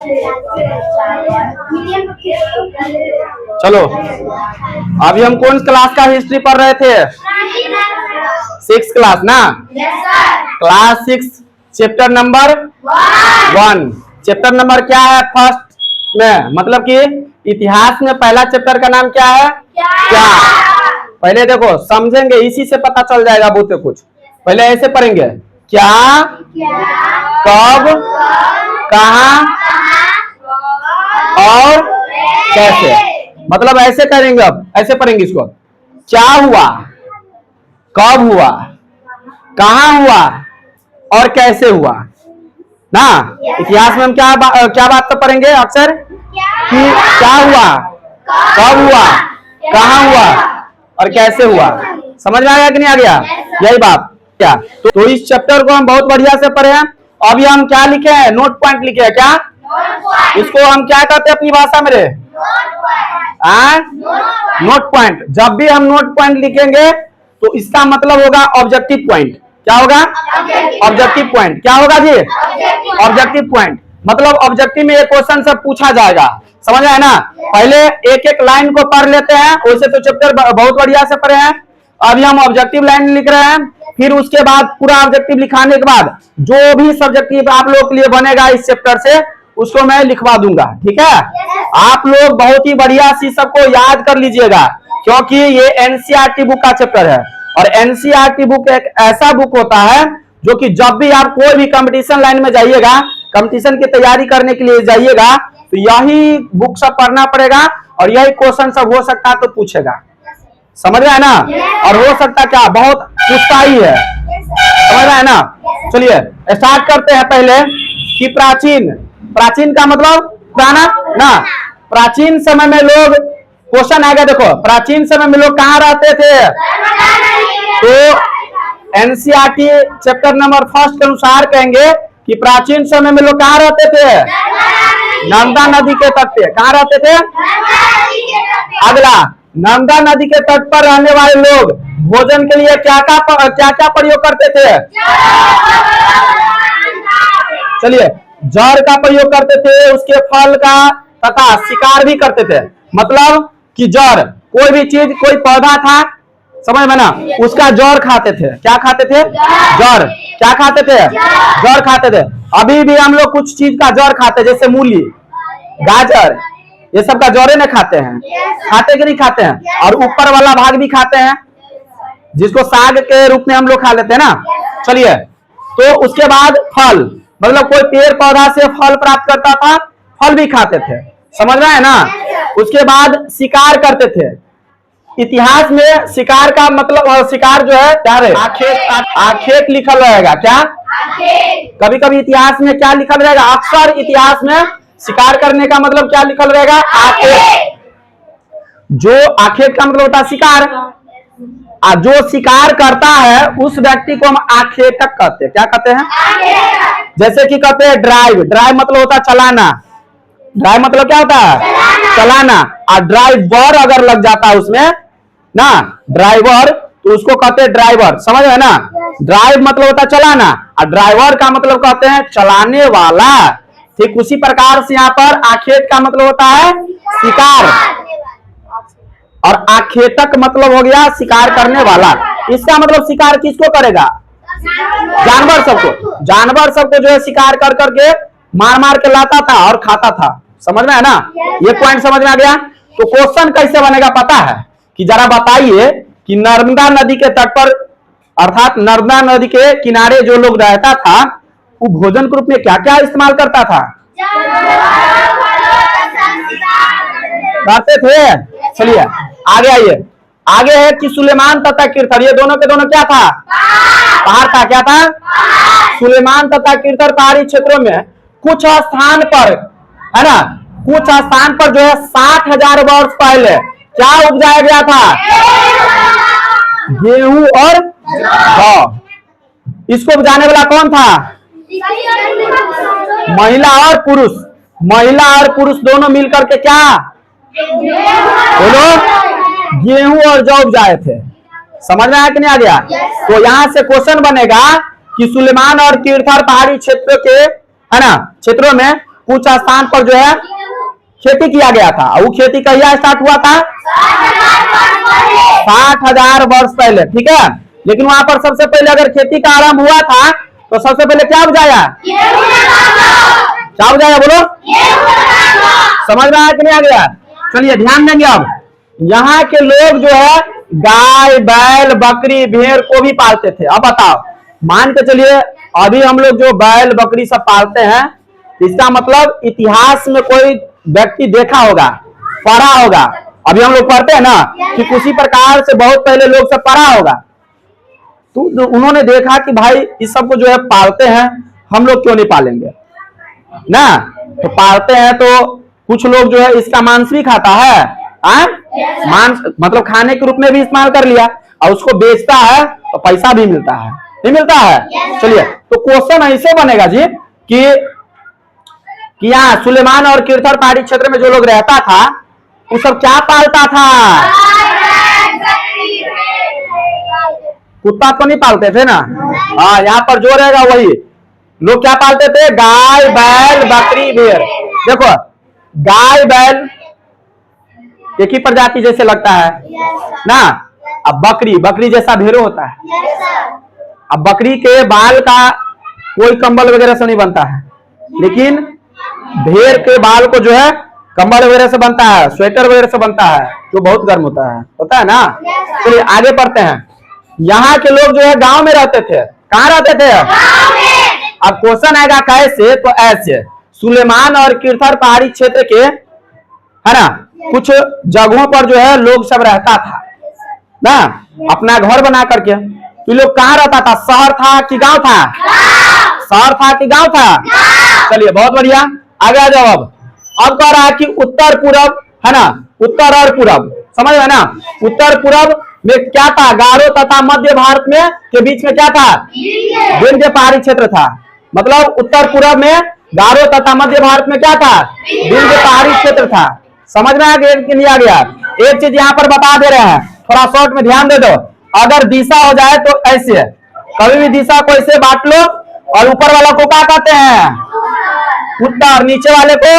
चलो, अभी हम कौन क्लास का हिस्ट्री पढ़ रहे थे? 6th क्लास ना? Class 6 chapter number 1। Chapter number क्या है फर्स्ट में? मतलब कि इतिहास में पहला चैप्टर का नाम क्या है? क्या। पहले देखो समझेंगे, इसी से पता चल जाएगा बहुत कुछ। पहले ऐसे पढ़ेंगे, क्या, कब, कहाँ और कैसे। मतलब ऐसे करेंगे, अब ऐसे पढ़ेंगे इसको। क्या हुआ, कब हुआ, कहाँ हुआ और कैसे हुआ ना। इतिहास में हम क्या बात तो पढ़ेंगे अक्सर कि क्या हुआ, कब हुआ, कहाँ हुआ और कैसे हुआ। समझ में आ गया कि नहीं आ गया? यही बात क्या। तो इस चैप्टर को हम बहुत बढ़िया से पढ़े हैं। अभी हम क्या लिखे हैं? नोट पॉइंट लिखे हैं। क्या इसको हम क्या कहते हैं अपनी भाषा में? Note point. जब भी हम नोट पॉइंट लिखेंगे तो इसका मतलब होगा ऑब्जेक्टिव पॉइंट। क्या होगा? Objective point. क्या होगा जी? Objective point. मतलब ऑब्जेक्टिव में एक क्वेश्चन सब पूछा जाएगा। समझ आया ना? पहले एक एक लाइन को पढ़ लेते हैं। वैसे तो चैप्टर बहुत बढ़िया से पढ़े हैं। अभी हम ऑब्जेक्टिव लाइन लिख रहे हैं। फिर उसके बाद पूरा ऑब्जेक्टिव लिखाने के बाद जो भी सब्जेक्टिव आप लोग के लिए बनेगा इस चैप्टर से, उसको मैं लिखवा दूंगा। ठीक है? आप लोग बहुत ही बढ़िया सी सबको याद कर लीजिएगा, क्योंकि ये एनसीईआरटी बुक का चैप्टर है। और एनसीईआरटी बुक एक ऐसा बुक होता है जो कि जब भी आप कोई भी कंपटीशन लाइन में जाइएगा, कंपटीशन की तैयारी करने के लिए जाइएगा, तो यही बुक सब पढ़ना पड़ेगा और यही क्वेश्चन सब हो सकता है तो पूछेगा। समझ रहे हैं ना? और हो सकता क्या, बहुत पूछता ही है। समझ रहे हैं ना? चलिए स्टार्ट करते हैं। पहले कि प्राचीन, प्राचीन का मतलब पुराना ना। प्राचीन समय में लोग, क्वेश्चन आएगा देखो, प्राचीन समय में लोग कहाँ रहते थे? तो एनसीईआरटी चैप्टर नंबर 1 के अनुसार कहेंगे कि प्राचीन समय में लोग कहाँ रहते थे? नर्मदा नदी के तट पे। कहाँ रहते थे? अगला, नर्मदा नदी के तट पर रहने वाले लोग भोजन के लिए क्या क्या प्रयोग करते थे? चलिए, जड़ का प्रयोग करते थे, उसके फल का, तथा शिकार भी करते थे। मतलब कि जड़, कोई भी चीज, कोई पौधा था, समझ में ना, उसका जड़ खाते थे। क्या खाते थे? जड़। क्या खाते थे? जड़ खाते थे। अभी भी हम लोग कुछ चीज का जड़ खाते हैं, जैसे मूली, गाजर, ये सब का जड़े न खाते हैं। खाते कि नहीं खाते हैं? और ऊपर वाला भाग भी खाते हैं, जिसको साग के रूप में हम लोग खा लेते हैं ना। चलिए, तो उसके बाद फल, मतलब कोई पेड़ पौधा से फल प्राप्त करता था, फल भी खाते थे। समझ रहे हैं ना? उसके बाद शिकार करते थे। इतिहास में शिकार का मतलब, और शिकार जो है क्या है? आखेट लिखल रहेगा। क्या? कभी कभी इतिहास में क्या लिखल रहेगा? अक्सर इतिहास में शिकार करने का मतलब क्या लिखल रहेगा? आखेट। जो आखेट का मतलब होता है शिकार। जो शिकार करता है उस व्यक्ति को हम आखेटक कहते हैं। क्या कहते हैं? जैसे कि कहते हैं ड्राइव। ड्राइव मतलब होता है चलाना। ड्राइव मतलब क्या होता है? चलाना। और ड्राइवर अगर लग जाता है उसमें ना, ड्राइवर, तो उसको कहते हैं ड्राइवर। समझ रहे ना? ड्राइव मतलब होता है चलाना और ड्राइवर का मतलब कहते हैं चलाने वाला। ठीक उसी प्रकार से यहाँ पर आखेट का मतलब होता है शिकार, और आखेटक मतलब हो गया शिकार करने वाला। इसका मतलब शिकार किसको करेगा? जानवर सबको। जानवर सबको जो है शिकार कर करके मार मार के लाता था और खाता था। समझ में है ना? ये पॉइंट समझ में आ गया? तो क्वेश्चन कैसे बनेगा पता है? कि जरा बताइए कि नर्मदा नदी के तट पर, अर्थात नर्मदा नदी के किनारे जो लोग रहता था, वो भोजन के रूप में क्या क्या इस्तेमाल करता था? करते थे। चलिए आगे आइए। आगे है कि सुलेमान तथा कीर्तर, ये दोनों के दोनों क्या था? पहाड़ था। क्या था? सुलेमान तथा कीर्तर पहाड़ी क्षेत्रों में कुछ स्थान पर, है ना, कुछ स्थान पर जो है 60,000 वर्ष पहले क्या उपजाया गया था? गेहूं और जौ। इसको उपजाने वाला कौन था? महिला और पुरुष। महिला और पुरुष दोनों मिलकर के क्या बोलो? गेहूं और जौ उपजाए थे। समझ में आया कि नहीं आ गया? तो यहां से क्वेश्चन बनेगा कि सुलेमान और कीर्थर पहाड़ी क्षेत्र के, है ना, क्षेत्रों में कुछ स्थान पर जो है खेती किया गया था। वो खेती कहिया स्टार्ट हुआ था? 60,000 वर्ष पहले, ठीक है। लेकिन वहां पर सबसे पहले अगर खेती का आरंभ हुआ था तो सबसे पहले क्या उपजाया? क्या उपजाया बोलो? समझ में आया कि नहीं आ गया? चलिए ध्यान देंगे। अब यहाँ के लोग जो है गाय, बैल, बकरी, भेड़ को भी पालते थे। अब बताओ, मान के चलिए अभी हम लोग जो बैल, बकरी सब पालते हैं, इसका मतलब इतिहास में कोई व्यक्ति देखा होगा, पढ़ा होगा। अभी हम लोग पढ़ते हैं ना कि उसी प्रकार से बहुत पहले लोग सब पढ़ा होगा, तो उन्होंने देखा कि भाई इस सब को जो है पालते हैं, हम लोग क्यों नहीं पालेंगे ना। तो पालते हैं तो कुछ लोग जो है इसका मांस भी खाता है, मांस मतलब खाने के रूप में भी इस्तेमाल कर लिया, और उसको बेचता है तो पैसा भी मिलता है, नहीं मिलता है? चलिए, तो क्वेश्चन ऐसे बनेगा जी कि यहाँ सुलेमान और किरथर पहाड़ी क्षेत्र में जो लोग रहता था वो सब क्या पालता था? कुत्ता तो नहीं पालते थे ना। हाँ, यहाँ पर जो रहेगा वही लोग क्या पालते थे? गाय, बैल, बकरी, भेड़। देखो, गाय बैल एक ही प्रजाति जैसे लगता है ना। अब बकरी जैसा भेड़ो होता है। अब बकरी के बाल का कोई कंबल वगैरह से नहीं बनता है, लेकिन भेड़ के बाल को जो है कंबल वगैरह से बनता है, स्वेटर वगैरह से बनता है, जो बहुत गर्म होता है ना। चलिए आगे पढ़ते हैं। यहाँ के लोग जो है गांव में रहते थे। कहाँ रहते थे? अब क्वेश्चन आएगा कैसे, तो ऐसे सुलेमान और किरथर पहाड़ी क्षेत्र के, है ना, कुछ जगहों पर जो है लोग सब रहता था ना, अपना घर बना करके। तो लोग कहाँ रहता था? शहर था कि गांव था? शहर था कि गांव था? चलिए बहुत बढ़िया, आगे आ जाओ। अब कह रहा है कि उत्तर पूरब, है ना, उत्तर और पूरब, समझ में ना। उत्तर पूरब में क्या था? गारो तथा मध्य भारत में के बीच में क्या था? विंध्य पहाड़ी क्षेत्र था। मतलब उत्तर पूरब में गारो तथा मध्य भारत में क्या था? विंध्य पहाड़ी क्षेत्र था। समझ में आ गया कि नहीं आ गया? एक चीज यहाँ पर बता दे रहे हैं, थोड़ा शॉर्ट में ध्यान दे दो। अगर दिशा हो जाए तो ऐसे है, कभी भी दिशा को ऐसे बांट लो, और ऊपर वाला को क्या कहते हैं? उत्तर, नीचे वाले को,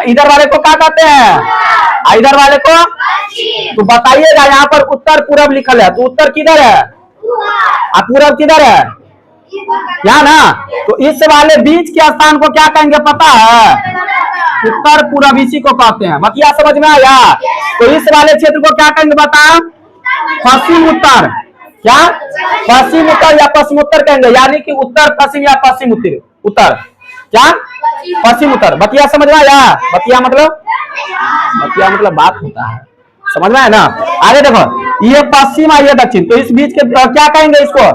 इधर वाले को क्या कहते हैं? इधर वाले को। तो बताइएगा, यहाँ पर उत्तर पूरब लिखल है, तो उत्तर किधर है और पूरब किधर है? क्या ना। तो इस वाले बीच के स्थान को क्या कहेंगे पता है? उत्तर पूरब, इसी को कहते हैं। बतिया समझ में आया? तो इस वाले क्षेत्र को क्या कहेंगे बता? पश्चिम उत्तर। क्या? पश्चिम उत्तर या पश्चिम उत्तर कहेंगे, यानी कि उत्तर पश्चिम या पश्चिम उत्तर। क्या? पश्चिम उत्तर। बतिया समझ में आया? बतिया मतलब बात होता है, समझ में आया ना। आगे देखो, ये पश्चिम और ये दक्षिण, तो इस बीच के क्या कहेंगे इसको?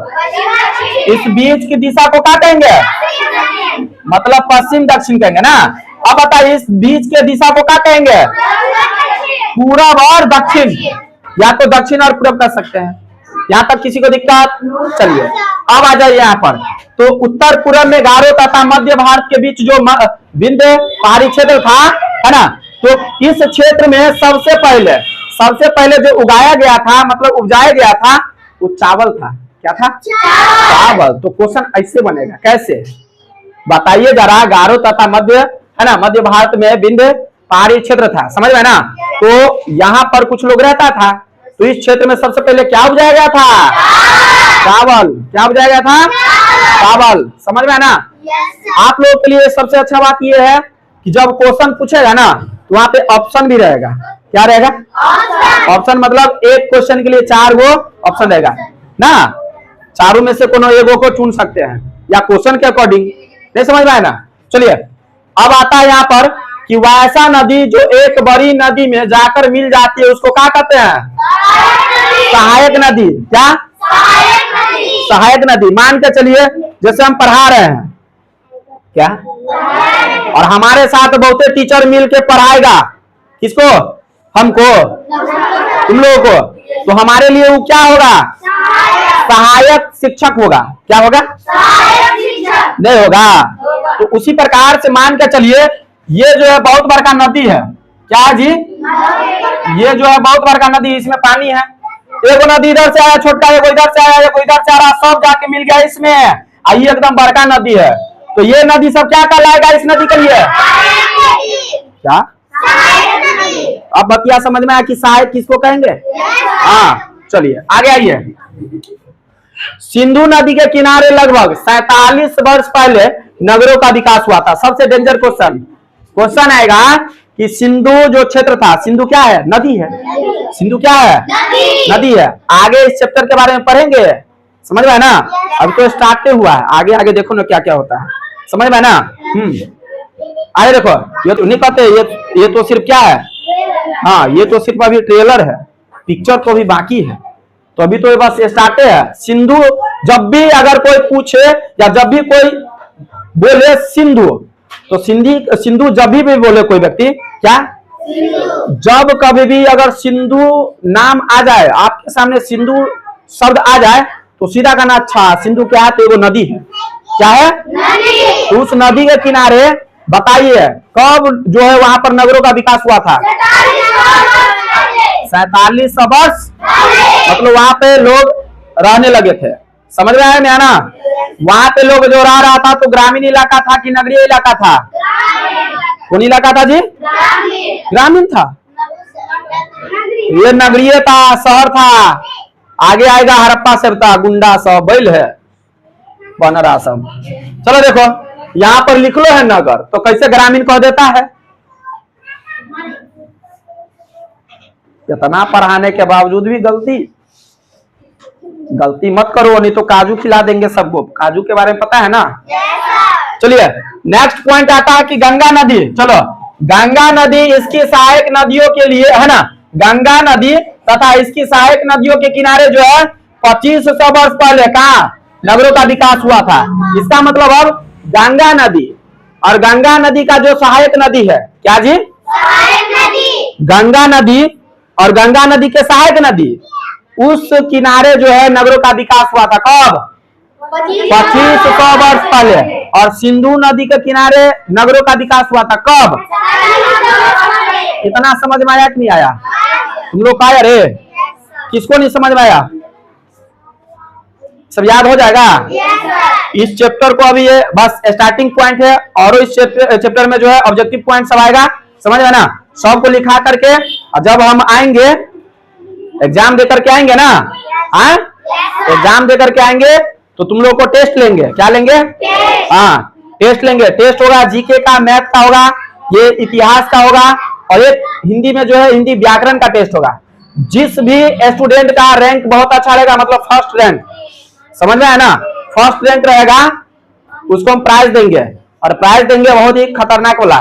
इस बीच की दिशा को क्या कहेंगे? मतलब पश्चिम दक्षिण कहेंगे ना। अब बताइए, इस बीच के दिशा को क्या कहेंगे? पूरब और दक्षिण, या तो दक्षिण और पूरब कर सकते हैं। यहाँ तक किसी को दिक्कत? चलिए अब आ जाइए यहाँ पर। तो उत्तर पूरब में गारो तथा मध्य भारत के बीच जो विंध्य पहाड़ी क्षेत्र था, है ना, तो इस क्षेत्र में सबसे पहले जो उगाया गया था, मतलब उपजाया गया था, वो चावल था। क्या था? चावल। तो क्वेश्चन ऐसे बनेगा, कैसे बताइए जरा। गारो तथा मध्य, है ना, मध्य भारत में विंध्य पहाड़ी क्षेत्र था, समझ में ना। तो यहाँ पर कुछ लोग रहता था, तो इस क्षेत्र में सबसे पहले क्या उपजाया गया था? चावल। क्या उपजाया गया था? चावल। समझ में ना। आप लोगों के लिए सबसे अच्छा बात यह है कि जब क्वेश्चन पूछेगा ना, तो वहां पे ऑप्शन भी रहेगा। क्या रहेगा? ऑप्शन मतलब एक क्वेश्चन के लिए 4 गो ऑप्शन रहेगा ना, चारों में से कोनो एगो को चुन सकते हैं, या क्वेश्चन के अकॉर्डिंग। नहीं समझ में आया ना। चलिए अब आता है यहाँ पर कि वैसा नदी जो एक बड़ी नदी में जाकर मिल जाती है, उसको क्या कहते हैं? सहायक नदी। क्या? सहायक नदी। मान के चलिए जैसे हम पढ़ा रहे हैं, क्या, और हमारे साथ बहुत टीचर मिल के पढ़ाएगा, किसको? हमको, तुम लोगों को। तो हमारे लिए वो क्या होगा? सहायक शिक्षक होगा। क्या होगा? नहीं होगा। तो उसी प्रकार से मान के चलिए, ये जो है बहुत बड़का नदी है। क्या जी? ये जो है बहुत बड़का नदी, इसमें पानी है। एक नदी इधर से आया छोटा, एक इधर से आया, एक इधर से आ रहा, सब जाके मिल गया इसमें। ये एकदम बड़का नदी है। तो ये नदी सब क्या कहलाएगा इस नदी के लिए? क्या? अब बतिया समझ में आया कि सहायक किसको कहेंगे? हाँ, चलिए आगे आइए। सिंधु नदी के किनारे लगभग 47 वर्ष पहले नगरों का विकास हुआ था। सबसे डेंजर क्वेश्चन आएगा कि सिंधु जो क्षेत्र था, सिंधु क्या है? नदी है। सिंधु क्या है? नदी है। आगे इस चैप्टर के बारे में पढ़ेंगे, समझ में है ना? अब तो स्टार्ट हुआ है, आगे आगे देखो ना क्या क्या होता है, समझ में है ना? आगे देखो, ये तो नहीं कहते, ये तो सिर्फ क्या है? हाँ, ये तो सिर्फ अभी ट्रेलर है, पिक्चर तो भी बाकी है, तो अभी तो ये बस स्टार्ट है। सिंधु जब भी अगर कोई पूछे या जब भी कोई बोले सिंधु, तो सिंधु जब भी बोले कोई व्यक्ति, क्या जब कभी भी अगर सिंधु नाम आ जाए, आपके सामने सिंधु शब्द आ जाए, तो सीधा कहना अच्छा सिंधु क्या है? तो वो नदी है। क्या है? नदी। तो उस नदी के किनारे बताइए कब जो है वहां पर नगरों का विकास हुआ था? 47 वर्ष, मतलब वहां पे लोग रहने लगे थे। समझ में आया नहीं आना? वहां पे लोग जो रहा था तो ग्रामीण इलाका था कि नगरीय इलाका था? कौन इलाका था जी? ग्रामीण था। ये नगरीय था, शहर था। आगे आएगा हड़प्पा सभ्यता, गुंडा सब बैल है, बनरा सब। चलो देखो, यहाँ पर लिख लो है नगर, तो कैसे ग्रामीण कह देता है? इतना पढ़ाने के बावजूद भी गलती मत करो, नहीं तो काजू खिला देंगे सबको। काजू के बारे में पता है ना? चलिए नेक्स्ट पॉइंट आता है कि गंगा नदी। चलो, गंगा नदी इसकी सहायक नदियों के लिए है ना, गंगा नदी तथा इसकी सहायक नदियों के किनारे जो है 2500 वर्ष पहले कहा नगरों का विकास हुआ था। इसका मतलब अब गंगा नदी और गंगा नदी का जो सहायक नदी है, क्या जी? सहायक नदी। गंगा नदी और गंगा नदी के सहायक नदी, उस किनारे जो है नगरों का विकास हुआ था। कब? 2500 वर्ष पहले। और सिंधु नदी के किनारे नगरों का विकास हुआ था कब? इतना समझ में आया कि नहीं आया? तुम लोग कहा रे, किसको नहीं समझ में आया? सब याद हो जाएगा? इस चैप्टर को अभी ये बस स्टार्टिंग पॉइंट है, और इस चैप्टर में जो है ऑब्जेक्टिव पॉइंट सब आएगा, समझ में ना? सबको लिखा करके जब हम आएंगे एग्जाम देकर के आएंगे ना, एग्जाम देकर के आएंगे तो तुम लोग को टेस्ट लेंगे। क्या लेंगे? हाँ, टेस्ट लेंगे। टेस्ट होगा जीके का, मैथ का होगा, ये इतिहास का होगा, और एक हिंदी में जो है हिंदी व्याकरण का टेस्ट होगा। जिस भी स्टूडेंट का रैंक बहुत अच्छा रहेगा, मतलब फर्स्ट रैंक, समझ में है ना? फर्स्ट रैंक रहेगा, उसको हम प्राइज देंगे, और प्राइज देंगे बहुत ही खतरनाक वाला,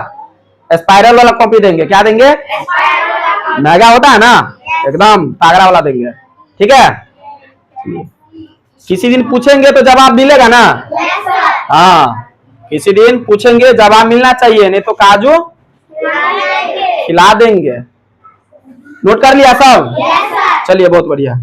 स्पाइरल वाला कॉपी देंगे। क्या देंगे? महंगा होता है ना, एकदम तागड़ा वाला देंगे, ठीक है? किसी दिन पूछेंगे तो जवाब मिलेगा ना? हाँ, किसी दिन पूछेंगे जवाब मिलना चाहिए, नहीं तो काजू खिला देंगे। नोट कर लिया सब? चलिए बहुत बढ़िया।